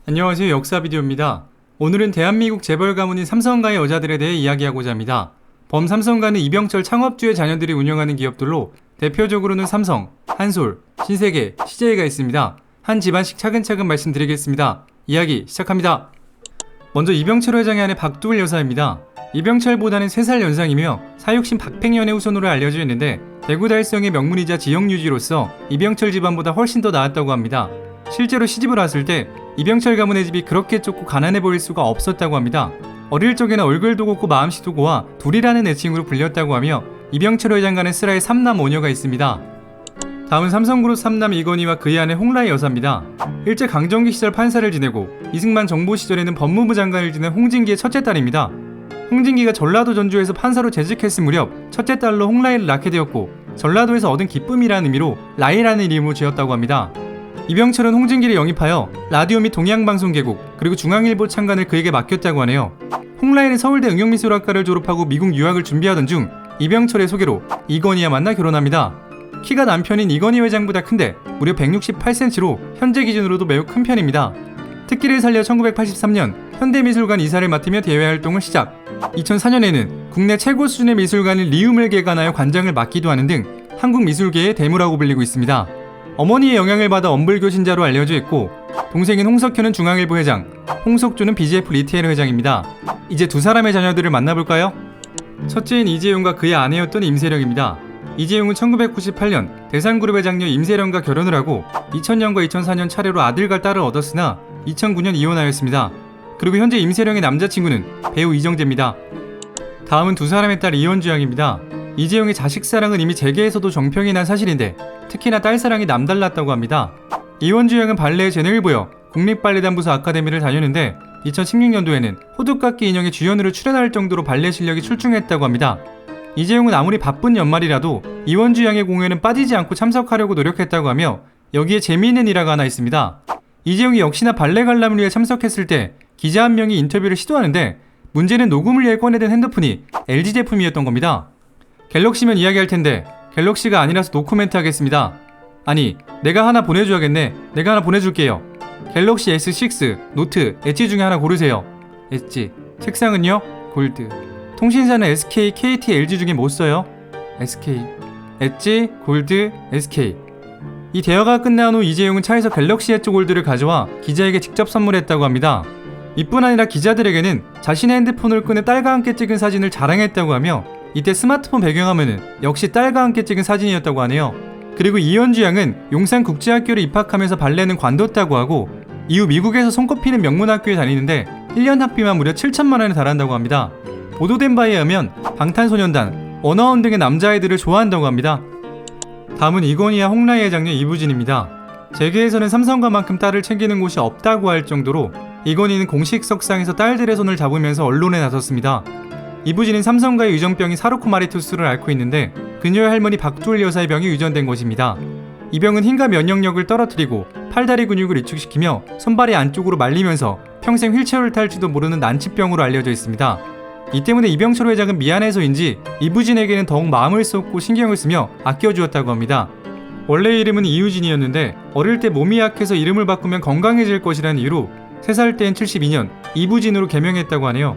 안녕하세요. 역사비디오입니다. 오늘은 대한민국 재벌 가문인 삼성가의 여자들에 대해 이야기하고자 합니다. 범삼성가는 이병철 창업주의 자녀들이 운영하는 기업들로 대표적으로는 삼성, 한솔, 신세계, CJ가 있습니다. 한 집안씩 차근차근 말씀드리겠습니다. 이야기 시작합니다. 먼저 이병철 회장의 아내 박두을 여사입니다. 이병철보다는 3살 연상이며 사육신 박팽년의 후손으로 알려져 있는데 대구 달성의 명문이자 지역 유지로서 이병철 집안보다 훨씬 더 나았다고 합니다. 실제로 시집을 왔을 때 이병철 가문의 집이 그렇게 좁고 가난해 보일 수가 없었다고 합니다. 어릴 적에는 얼굴도 곱고 마음씨도 고와 둘이라는 애칭으로 불렸다고 하며 이병철 회장과는 슬하에 3남 5녀가 있습니다. 다음은 삼성그룹 3남 이건희와 그의 아내 홍라의 여사입니다. 일제강점기 시절 판사를 지내고 이승만 정부 시절에는 법무부 장관을 지낸 홍진기의 첫째 딸입니다. 홍진기가 전라도 전주에서 판사로 재직했을 무렵 첫째 딸로 홍라이를 낳게 되었고 전라도에서 얻은 기쁨이라는 의미로 라이라는 이름으로 지었다고 합니다. 이병철은 홍진기를 영입하여 라디오 및 동양방송 개국 그리고 중앙일보 창간을 그에게 맡겼다고 하네요. 홍라이는 서울대 응용미술학과를 졸업하고 미국 유학을 준비하던 중 이병철의 소개로 이건희와 만나 결혼합니다. 키가 남편인 이건희 회장보다 큰데 무려 168cm로 현재 기준으로도 매우 큰 편입니다. 특기를 살려 1983년 현대미술관 이사를 맡으며 대외활동을 시작. 2004년에는 국내 최고 수준의 미술관인 리움을 개관하여 관장을 맡기도 하는 등 한국 미술계의 대무라고 불리고 있습니다. 어머니의 영향을 받아 엄불교 신자로 알려져 있고 동생인 홍석현은 중앙일보 회장, 홍석조는 BGF 리테일 회장입니다. 이제 두 사람의 자녀들을 만나볼까요? 첫째인 이재용과 그의 아내였던 임세령입니다. 이재용은 1998년 대상그룹의 장녀 임세령과 결혼을 하고 2000년과 2004년 차례로 아들과 딸을 얻었으나 2009년 이혼하였습니다. 그리고 현재 임세령의 남자친구는 배우 이정재입니다. 다음은 두 사람의 딸 이원주양입니다. 이재용의 자식사랑은 이미 재계에서도 정평이 난 사실인데 특히나 딸사랑이 남달랐다고 합니다. 이원주 양은 발레에 재능을 보여 국립발레단부서 아카데미를 다녔는데 2016년도에는 호두깎이 인형의 주연으로 출연할 정도로 발레 실력이 출중했다고 합니다. 이재용은 아무리 바쁜 연말이라도 이원주 양의 공연은 빠지지 않고 참석하려고 노력했다고 하며 여기에 재미있는 일화가 하나 있습니다. 이재용이 역시나 발레 관람을 위해 참석했을 때 기자 한 명이 인터뷰를 시도하는데 문제는 녹음을 위해 꺼내든 핸드폰이 LG 제품이었던 겁니다. 갤럭시면 이야기할 텐데 갤럭시가 아니라서 노코멘트 하겠습니다. 아니, 내가 하나 보내줘야겠네. 내가 하나 보내줄게요. 갤럭시 S6, 노트, 엣지 중에 하나 고르세요. 엣지. 색상은요? 골드. 통신사는 SK, KT, LG 중에 뭐 써요? SK. 엣지, 골드, SK. 이 대화가 끝난 후 이재용은 차에서 갤럭시 엣지 골드를 가져와 기자에게 직접 선물했다고 합니다. 이뿐 아니라 기자들에게는 자신의 핸드폰을 꺼내 딸과 함께 찍은 사진을 자랑했다고 하며 이때 스마트폰 배경화면은 역시 딸과 함께 찍은 사진이었다고 하네요. 그리고 이원주 양은 용산국제학교를 입학하면서 발레는 관뒀다고 하고 이후 미국에서 손꼽히는 명문학교에 다니는데 1년 학비만 무려 7천만 원에 달한다고 합니다. 보도된 바에 의하면 방탄소년단, 원어원 등의 남자아이들을 좋아한다고 합니다. 다음은 이건희와 홍라이의 장녀 이부진입니다. 재계에서는 삼성가만큼 딸을 챙기는 곳이 없다고 할 정도로 이건희는 공식 석상에서 딸들의 손을 잡으면서 언론에 나섰습니다. 이부진은 삼성가의 유전병인 사르코마리투스를 앓고 있는데 그녀의 할머니 박두을 여사의 병이 유전된 것입니다. 이 병은 힘과 면역력을 떨어뜨리고 팔다리 근육을 위축시키며 손발이 안쪽으로 말리면서 평생 휠체어를 탈지도 모르는 난치병으로 알려져 있습니다. 이 때문에 이병철 회장은 미안해서인지 이부진에게는 더욱 마음을 쏟고 신경을 쓰며 아껴주었다고 합니다. 원래 이름은 이유진이었는데 어릴 때 몸이 약해서 이름을 바꾸면 건강해질 것이라는 이유로 3살 때인 72년 이부진으로 개명했다고 하네요.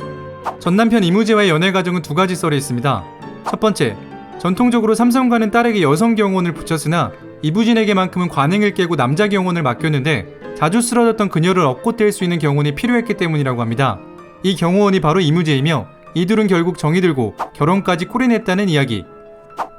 전 남편 이무재와의 연애 과정은 두 가지 썰이 있습니다. 첫 번째, 전통적으로 삼성가는 딸에게 여성 경호원을 붙였으나 이부진에게만큼은 관행을 깨고 남자 경호원을 맡겼는데 자주 쓰러졌던 그녀를 업고 뗄 수 있는 경호원이 필요했기 때문이라고 합니다. 이 경호원이 바로 이무재이며 이 둘은 결국 정이 들고 결혼까지 콜인했다는 이야기.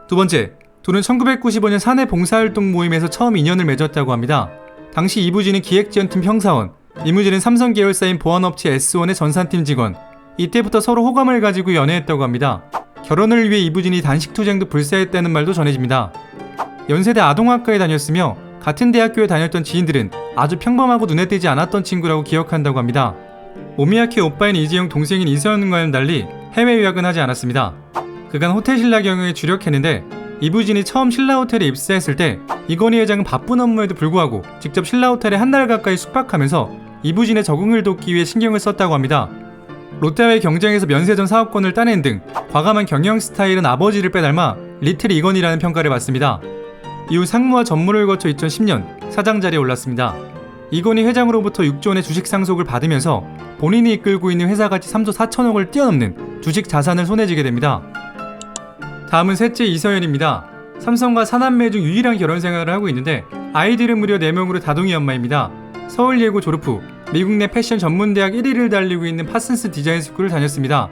두 번째, 둘은 1995년 사내 봉사활동 모임에서 처음 인연을 맺었다고 합니다. 당시 이부진은 기획지원팀 형사원, 이무재는 삼성 계열사인 보안업체 S1의 전산팀 직원. 이때부터 서로 호감을 가지고 연애했다고 합니다. 결혼을 위해 이부진이 단식투쟁도 불사했다는 말도 전해집니다. 연세대 아동학과에 다녔으며 같은 대학교에 다녔던 지인들은 아주 평범하고 눈에 띄지 않았던 친구라고 기억한다고 합니다. 몸이 약해 오빠인 이재용 동생인 이서연과는 달리 해외 유학은 하지 않았습니다. 그간 호텔 신라 경영에 주력했는데 이부진이 처음 신라호텔에 입사했을 때 이건희 회장은 바쁜 업무에도 불구하고 직접 신라호텔에 한 달 가까이 숙박하면서 이부진의 적응을 돕기 위해 신경을 썼다고 합니다. 롯데와의 경쟁에서 면세점 사업권을 따낸 등 과감한 경영 스타일은 아버지를 빼닮아 리틀 이건희라는 평가를 받습니다. 이후 상무와 전무를 거쳐 2010년 사장 자리에 올랐습니다. 이건희 회장으로부터 6조 원의 주식 상속을 받으면서 본인이 이끌고 있는 회사가치 3조 4천억을 뛰어넘는 주식 자산을 손에 쥐게 됩니다. 다음은 셋째 이서연입니다. 삼성과 사남매 중 유일한 결혼 생활을 하고 있는데 아이들은 무려 4명으로 다둥이 엄마입니다. 서울예고 졸업 후 미국 내 패션 전문대학 1위를 달리고 있는 파슨스 디자인 스쿨을 다녔습니다.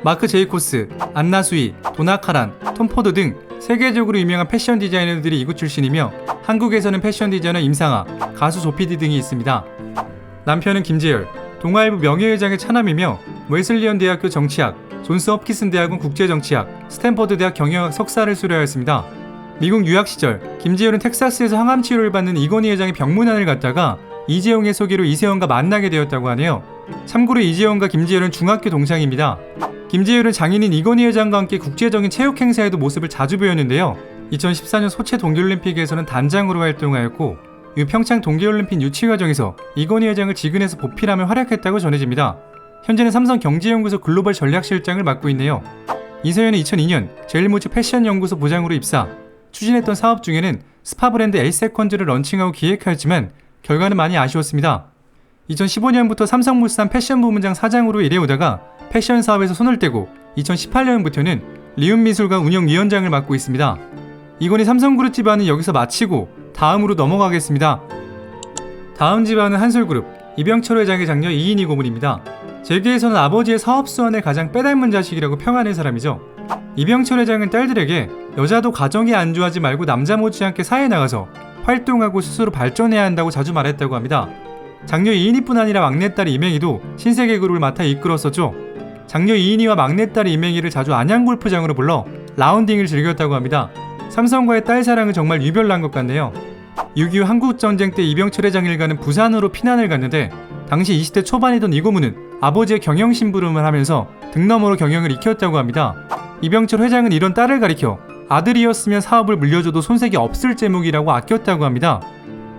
마크 제이코스, 안나 수이, 도나 카란, 톰 포드 등 세계적으로 유명한 패션 디자이너들이 이곳 출신이며 한국에서는 패션 디자이너 임상아, 가수 조피디 등이 있습니다. 남편은 김재열, 동아일보 명예회장의 차남이며 웨슬리언 대학교 정치학, 존스 홉키슨 대학원 국제정치학, 스탠퍼드 대학 경영학 석사를 수료하였습니다. 미국 유학 시절 김재열은 텍사스에서 항암 치료를 받는 이건희 회장의 병문안을 갔다가 이재용의 소개로 이세원과 만나게 되었다고 하네요. 참고로 이재용과 김재열은 중학교 동창입니다. 김재열은 장인인 이건희 회장과 함께 국제적인 체육 행사에도 모습을 자주 보였는데요. 2014년 소치 동계올림픽에서는 단장으로 활동하였고 평창 동계올림픽 유치 과정에서 이건희 회장을 지근해서 보필하며 활약했다고 전해집니다. 현재는 삼성경제연구소 글로벌 전략실장을 맡고 있네요. 이서연은 2002년 제일모츠 패션연구소 부장으로 입사, 추진했던 사업 중에는 스파 브랜드 에이세컨즈를 런칭하고 기획하였지만 결과는 많이 아쉬웠습니다. 2015년부터 삼성물산 패션 부문장 사장으로 일해오다가 패션 사업에서 손을 떼고 2018년부터는 리움미술관 운영위원장을 맡고 있습니다. 이건희 삼성그룹 집안은 여기서 마치고 다음으로 넘어가겠습니다. 다음 집안은 한솔그룹, 이병철 회장의 장녀 이인희 고문입니다. 재계에서는 아버지의 사업 수완을 가장 빼닮은 자식이라고 평하는 사람이죠. 이병철 회장은 딸들에게 여자도 가정이 안주하지 말고 남자 못지않게 사회에 나가서 활동하고 스스로 발전해야 한다고 자주 말했다고 합니다. 장녀 이인희뿐 아니라 막내딸 이맹희도 신세계그룹을 맡아 이끌었었죠. 장녀 이인희와 막내딸 이맹희를 자주 안양골프장으로 불러 라운딩을 즐겼다고 합니다. 삼성과의 딸 사랑은 정말 유별난 것 같네요. 6.25 한국전쟁 때 이병철 회장 일가는 부산으로 피난을 갔는데 당시 20대 초반이던 이 고문은 아버지의 경영심부름을 하면서 등너머로 경영을 익혔다고 합니다. 이병철 회장은 이런 딸을 가리켜 아들이었으면 사업을 물려줘도 손색이 없을 제목이라고 아꼈다고 합니다.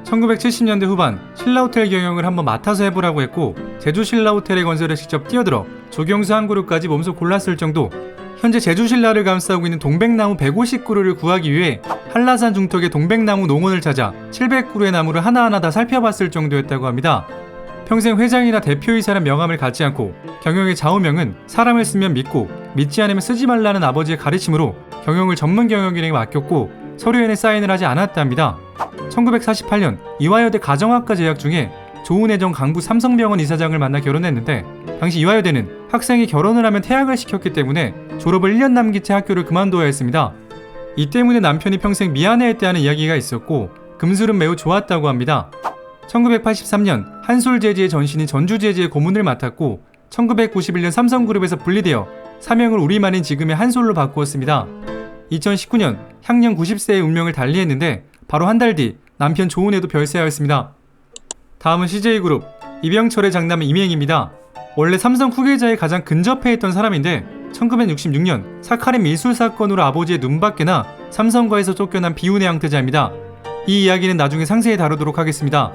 1970년대 후반 신라호텔 경영을 한번 맡아서 해보라고 했고 제주 신라호텔의 건설에 직접 뛰어들어 조경수 한그룹까지 몸소 골랐을 정도. 현재 제주 신라를 감싸고 있는 동백나무 150그루를 구하기 위해 한라산 중턱의 동백나무 농원을 찾아 700그루의 나무를 하나하나 다 살펴봤을 정도였다고 합니다. 평생 회장이나 대표이사란 명함을 갖지 않고 경영의 좌우명은 사람을 쓰면 믿고 믿지 않으면 쓰지 말라는 아버지의 가르침으로 경영을 전문 경영인에게 맡겼고 서류에는 사인을 하지 않았답니다. 1948년 이화여대 가정학과 재학 중에 조은혜정 강부 삼성병원 이사장을 만나 결혼했는데 당시 이화여대는 학생이 결혼을 하면 퇴학을 시켰기 때문에 졸업을 1년 남긴 채 학교를 그만둬야 했습니다. 이 때문에 남편이 평생 미안해했다는 이야기가 있었고 금술은 매우 좋았다고 합니다. 1983년 한솔재지의 전신인 전주재지의 고문을 맡았고 1991년 삼성그룹에서 분리되어 사명을 우리말인 지금의 한솔로 바꾸었습니다. 2019년 향년 90세의 운명을 달리했는데 바로 한 달 뒤 남편 조은혜도 별세하였습니다. 다음은 CJ그룹, 이병철의 장남 이맹희입니다. 원래 삼성 후계자에 가장 근접해 있던 사람인데 1966년 사카린 밀술 사건으로 아버지의 눈밖에나 삼성과에서 쫓겨난 비운의 양태자입니다. 이 이야기는 나중에 상세히 다루도록 하겠습니다.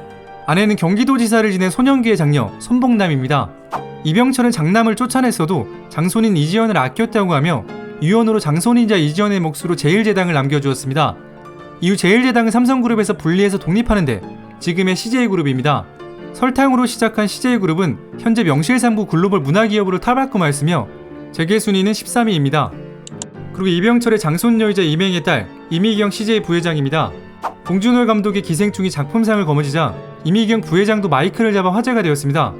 아내는 경기도지사를 지낸 소년기의 장녀 손봉남입니다. 이병철은 장남을 쫓아냈어도 장손인 이지연을 아꼈다고 하며 유언으로 장손인자 이지연의 몫으로 제일제당을 남겨주었습니다. 이후 제일제당은 삼성그룹에서 분리해서 독립하는데 지금의 CJ그룹입니다. 설탕으로 시작한 CJ그룹은 현재 명실상부 글로벌 문화기업으로 탈바꿈하였으며 재계순위는 13위입니다. 그리고 이병철의 장손녀이자 이맹희의 딸 이미경 CJ 부회장입니다. 봉준호 감독의 기생충이 작품상을 거머쥐자 이미경 부회장도 마이크를 잡아 화제가 되었습니다.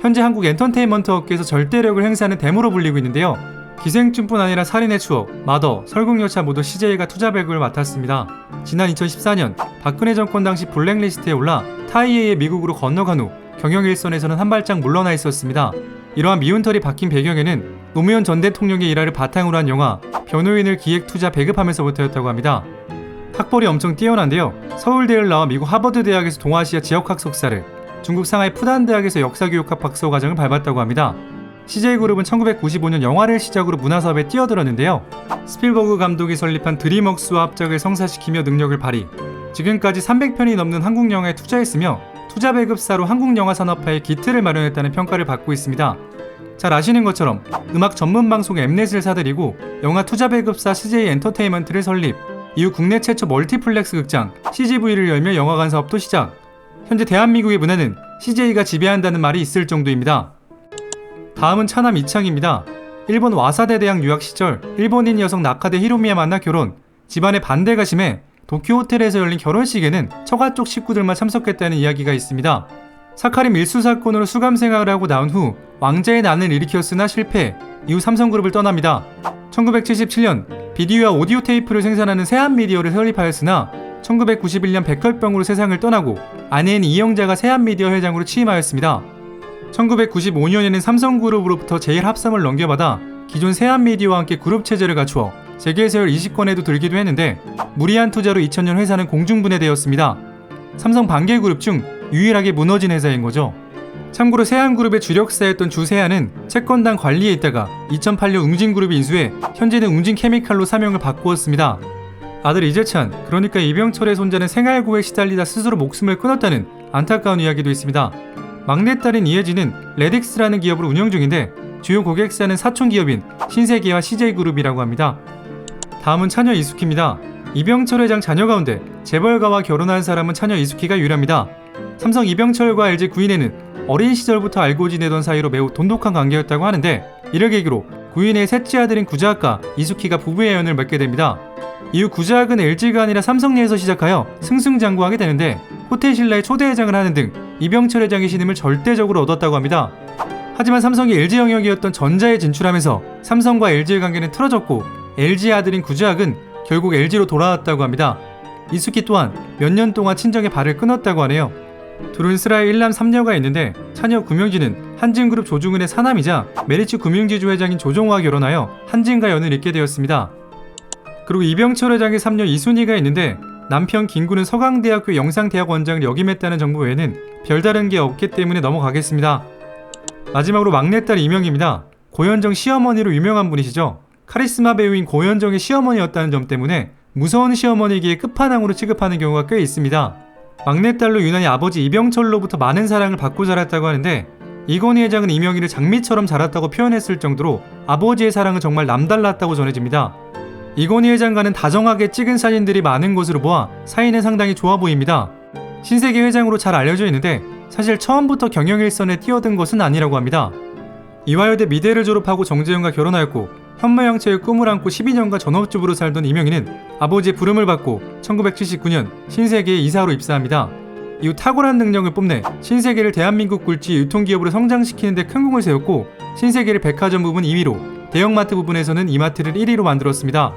현재 한국 엔터테인먼트 업계에서 절대력을 행사하는 데모로 불리고 있는데요. 기생충뿐 아니라 살인의 추억, 마더, 설국열차 모두 CJ가 투자 배급을 맡았습니다. 지난 2014년 박근혜 정권 당시 블랙리스트에 올라 타이에이의 미국으로 건너간 후 경영 일선에서는 한 발짝 물러나 있었습니다. 이러한 미운털이 박힌 배경에는 노무현 전 대통령의 일화를 바탕으로 한 영화 변호인을 기획 투자 배급하면서부터였다고 합니다. 학벌이 엄청 뛰어난데요. 서울대를 나와 미국 하버드대학에서 동아시아 지역학 석사를, 중국 상하이 푸단대학에서 역사교육학 박사과정을 밟았다고 합니다. CJ그룹은 1995년 영화를 시작으로 문화사업에 뛰어들었는데요. 스필버그 감독이 설립한 드림웍스와 합작을 성사시키며 능력을 발휘, 지금까지 300편이 넘는 한국 영화에 투자했으며 투자 배급사로 한국 영화 산업화의 기틀을 마련했다는 평가를 받고 있습니다. 잘 아시는 것처럼 음악 전문 방송 엠넷을 사들이고 영화 투자 배급사 CJ 엔터테인먼트를 설립, 이후 국내 최초 멀티플렉스 극장 CGV를 열며 영화관 사업도 시작. 현재 대한민국의 문화는 CJ가 지배한다는 말이 있을 정도입니다. 다음은 차남 이창입니다. 일본 와사대 대학 유학 시절 일본인 여성 나카데 히로미와 만나 결혼, 집안의 반대가 심해 도쿄 호텔에서 열린 결혼식에는 처가 쪽 식구들만 참석했다는 이야기가 있습니다. 사카린 밀수 사건으로 수감 생활을 하고 나온 후 왕자의 난을 일으켰으나 실패, 이후 삼성그룹을 떠납니다. 1977년 비디오와 오디오 테이프를 생산하는 세한미디어를 설립하였으나 1991년 백혈병으로 세상을 떠나고 아내인 이영자가 세한미디어 회장으로 취임하였습니다. 1995년에는 삼성그룹으로부터 제1합성을 넘겨받아 기존 세한미디어와 함께 그룹 체제를 갖추어 재계세열 20건에도 들기도 했는데 무리한 투자로 2000년 회사는 공중분해되었습니다. 삼성 반개그룹 중 유일하게 무너진 회사인 거죠. 참고로 세한그룹의 주력사였던 주세한은 채권단 관리에 있다가 2008년 웅진그룹이 인수해 현재는 웅진케미칼로 사명을 바꾸었습니다. 아들 이재찬, 그러니까 이병철의 손자는 생활고에 시달리다 스스로 목숨을 끊었다는 안타까운 이야기도 있습니다. 막내딸인 이혜진은 레딕스라는 기업을 운영 중인데 주요 고객사는 사촌 기업인 신세계와 CJ그룹이라고 합니다. 다음은 차녀 이수키입니다. 이병철 회장 자녀 가운데 재벌가와 결혼한 사람은 차녀 이수키가 유일합니다. 삼성 이병철과 LG 구인회는 어린 시절부터 알고 지내던 사이로 매우 돈독한 관계였다고 하는데 이를 계기로 구인회의 셋째 아들인 구자학과 이수키가 부부의 연을 맺게 됩니다. 이후 구자학은 LG가 아니라 삼성 내에서 시작하여 승승장구하게 되는데 호텔 신라의 초대회장을 하는 등 이병철 회장의 신임을 절대적으로 얻었다고 합니다. 하지만 삼성이 LG 영역이었던 전자에 진출하면서 삼성과 LG의 관계는 틀어졌고 LG의 아들인 구자학은 결국 LG로 돌아왔다고 합니다. 이수키 또한 몇 년 동안 친정의 발을 끊었다고 하네요. 둘은 슬하에 1남 3녀가 있는데 차녀 구명진은 한진그룹 조중은의 사남이자 메리츠 금융지주 회장인 조종호와 결혼하여 한진과 연을 잇게 되었습니다. 그리고 이병철 회장의 3녀 이순희가 있는데 남편 김구는 서강대학교 영상대학원장을 역임했다는 정보 외에는 별다른 게 없기 때문에 넘어가겠습니다. 마지막으로 막내딸 이명입니다. 고현정 시어머니로 유명한 분이시죠. 카리스마 배우인 고현정의 시어머니였다는 점 때문에 무서운 시어머니기에 끝판왕으로 취급하는 경우가 꽤 있습니다. 막내딸로 유난히 아버지 이병철로부터 많은 사랑을 받고 자랐다고 하는데 이건희 회장은 이명희를 장미처럼 자랐다고 표현했을 정도로 아버지의 사랑은 정말 남달랐다고 전해집니다. 이건희 회장과는 다정하게 찍은 사진들이 많은 것으로 보아 사이는 상당히 좋아 보입니다. 신세계 회장으로 잘 알려져 있는데 사실 처음부터 경영일선에 뛰어든 것은 아니라고 합니다. 이화여대 미대를 졸업하고 정재영과 결혼하였고 현모양처의 꿈을 안고 12년간 전업주부로 살던 이명희는 아버지의 부름을 받고 1979년 신세계에 이사로 입사합니다. 이후 탁월한 능력을 뽐내 신세계를 대한민국 굴지 유통기업으로 성장시키는 데 큰 공을 세웠고 신세계를 백화점 부분 2위로 대형마트 부분에서는 이마트를 1위로 만들었습니다.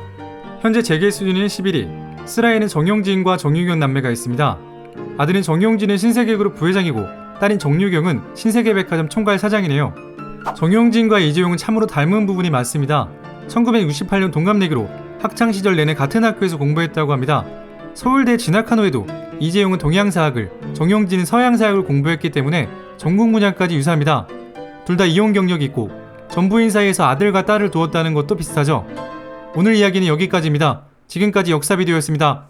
현재 재계 순위는 11위, 슬하에는 정용진과 정유경 남매가 있습니다. 아들인 정용진은 신세계그룹 부회장이고 딸인 정유경은 신세계백화점 총괄 사장이네요. 정용진과 이재용은 참으로 닮은 부분이 많습니다. 1968년 동갑내기로 학창시절 내내 같은 학교에서 공부했다고 합니다. 서울대에 진학한 후에도 이재용은 동양사학을, 정용진은 서양사학을 공부했기 때문에 전공 분야까지 유사합니다. 둘 다 이혼 경력이 있고 전부인 사이에서 아들과 딸을 두었다는 것도 비슷하죠. 오늘 이야기는 여기까지입니다. 지금까지 역사비디오였습니다.